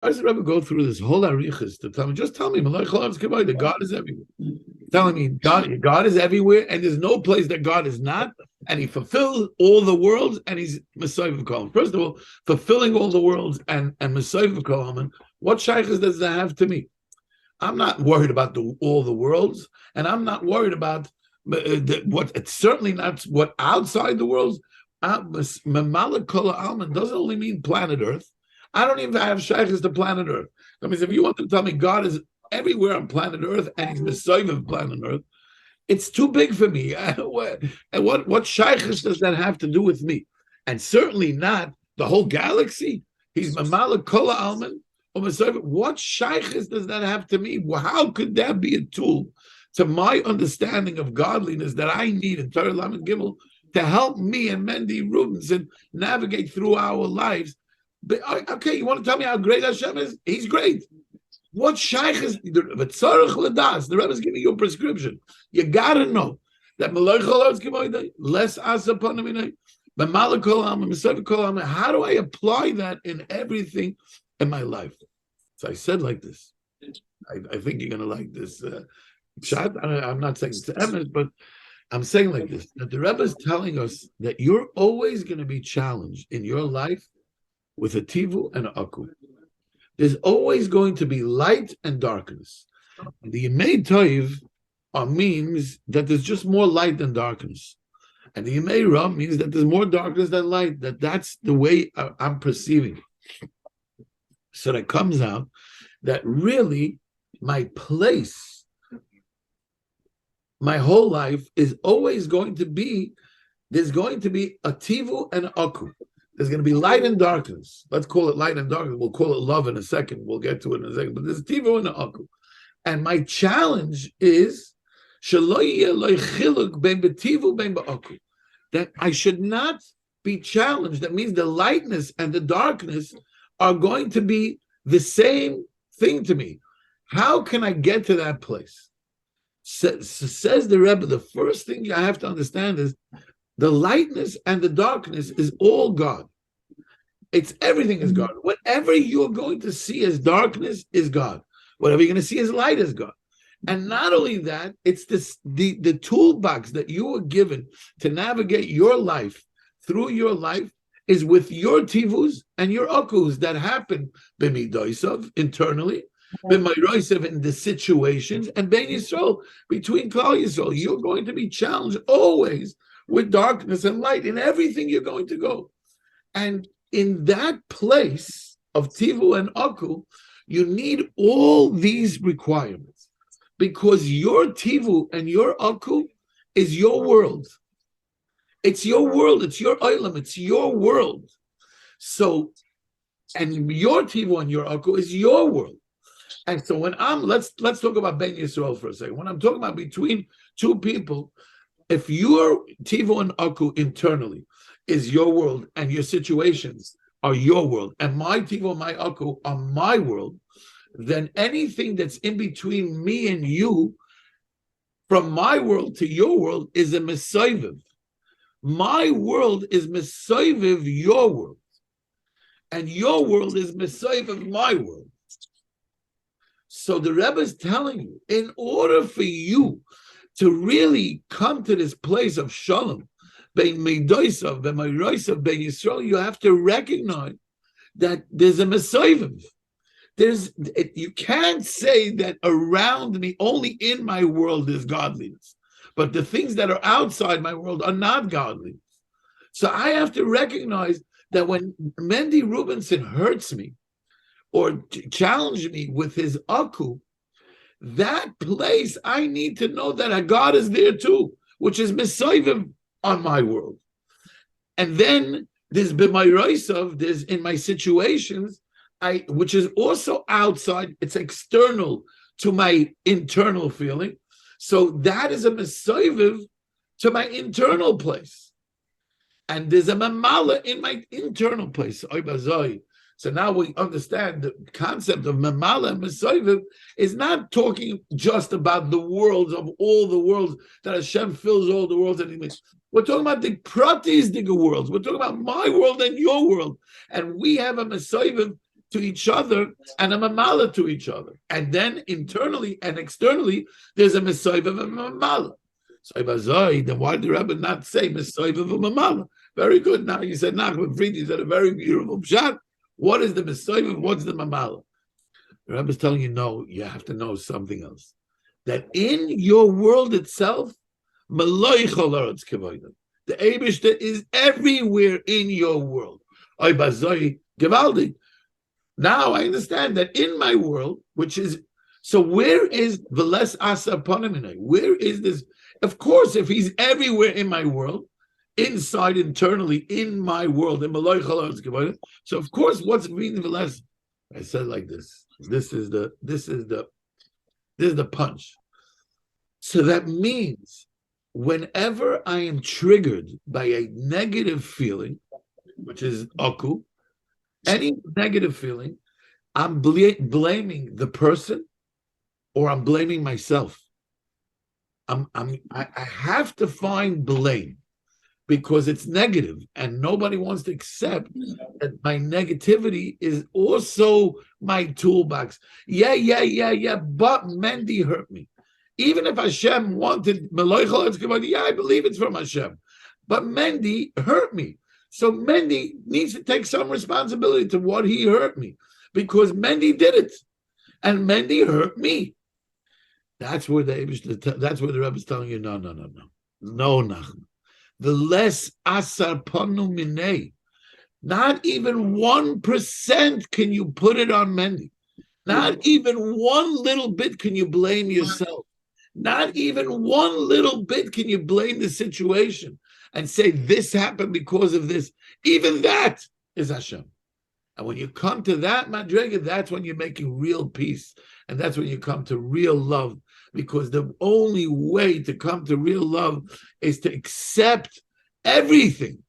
Why does the Rebbe go through this whole arichas to tell me, just tell me, that God is everywhere. Telling me God is everywhere, and there's no place that God is not, and He fulfills all the worlds, and He's Messiah of Kolam. First of all, fulfilling all the worlds and Messiah of Kolam, what shaykhs does that have to me? I'm not worried about all the worlds, and I'm not worried about what. It's certainly not what outside the worlds. Mamala Kola Alman doesn't only mean planet Earth. I don't even have shaykhs to planet Earth. That means if you want to tell me God is everywhere on planet Earth and He's Messiah of planet Earth, it's too big for me. And what shaykhs does that have to do with me? And certainly not the whole galaxy. He's Mamala Kola Alman. What shaykhs does that have to me? How could that be a tool to my understanding of godliness that I need in Torah Lamed Gimel to help me and Mendy Rubinson navigate through our lives? But, okay, you want to tell me how great Hashem is? He's great. What shaykhs? The Rebbe is giving you a prescription. You got to know that less asaponaminai, how do I apply that in everything in my life? So I said like this. I think you're going to like this. I'm not saying it's emes, but I'm saying like this, that the Rebbe is telling us that you're always going to be challenged in your life with a tivu and an aku. There's always going to be light and darkness. The Yemei Toiv means that there's just more light than darkness. And the Yemei Ra means that there's more darkness than light. That's the way I'm perceiving it. So that comes out that really my place, my whole life is always going to be, there's going to be a tivu and an aku. There's going to be light and darkness. Let's call it light and darkness. We'll call it love in a second. We'll get to it in a second. But there's tivu and an aku. And my challenge is that I should not be challenged. That means the lightness and the darkness are going to be the same thing to me. How can I get to that place? Says the Rebbe, the first thing I have to understand is the lightness and the darkness is all God. It's everything is God. Whatever you're going to see as darkness is God. Whatever you're going to see as light is God. And not only that, it's the toolbox that you were given to navigate your life through your life is with your tivus and your akus that happen b'midoisav internally, b'mayroisav in the situations, and ben Yisrael between Klal Yisrael. You're going to be challenged always with darkness and light in everything you're going to go. And in that place of tivu and aku, you need all these requirements because your tivu and your aku is your world. It's your world. It's your olam. It's your world. So, and your tivu and your aku is your world. And so when let's talk about Ben Yisrael for a second. When I'm talking about between two people, if your tivu and aku internally is your world and your situations are your world, and my tivu and my aku are my world, then anything that's in between me and you, from my world to your world, is a mesoiviv. My world is mesoiviv your world, and your world is mesoiviv my world. So the Rebbe is telling you, in order for you to really come to this place of shalom, bein meidoisav, bein meiroisav, bein Yisrael, you have to recognize that there's a mesoiviv. You can't say that around me, only in my world is godliness, but the things that are outside my world are not godliness. So I have to recognize that when Mendy Rubinson hurts me or challenges me with his aku, that place I need to know that a God is there too, which is Mesoivim on my world. And then there's b'mayroisav, there's in my situations, which is also outside, it's external to my internal feeling. So that is a mesoiviv to my internal place. And there's a mamala in my internal place. So now we understand the concept of mamala and mesoiviv is not talking just about the worlds of all the worlds that Hashem fills all the worlds and He makes. We're talking about the pratisdige worlds. We're talking about my world and your world. And we have a mesoiviv to each other and a mamala to each other. And then internally and externally, there's a Mesoiv of a mamala. So then why did the Rebbe not say Mesoiv of a mamala? Very good. Now you said Nachman Fried, you said a very beautiful pshat. What is the Mesoiv? What's the mamala? The Rebbe is telling you, no, you have to know something else. That in your world itself, the Eibishter is everywhere in your world. Now I understand that in my world, which is, so where is the less asa panamine? Where is this? Of course, if he's everywhere in my world, inside, internally, in my world, so of course, what's meaning the less? I said like this. This is the punch. So that means whenever I am triggered by a negative feeling, which is aku, any negative feeling, I'm blaming the person or I'm blaming myself. I have to find blame because it's negative and nobody wants to accept that my negativity is also my toolbox. Yeah, but Mendy hurt me. Even if Hashem wanted, yeah, I believe it's from Hashem. But Mendy hurt me. So Mendy needs to take some responsibility to what he hurt me because Mendy did it. And Mendy hurt me. That's where the Rebbe is telling you, no, Nachman. The less asar panu minei. Not even 1% can you put it on Mendy. Not even one little bit can you blame yourself. Not even one little bit can you blame the situation and say this happened because of this. Even that is Hashem. And when you come to that madrega, that's when you're making real peace. And that's when you come to real love. Because the only way to come to real love is to accept everything.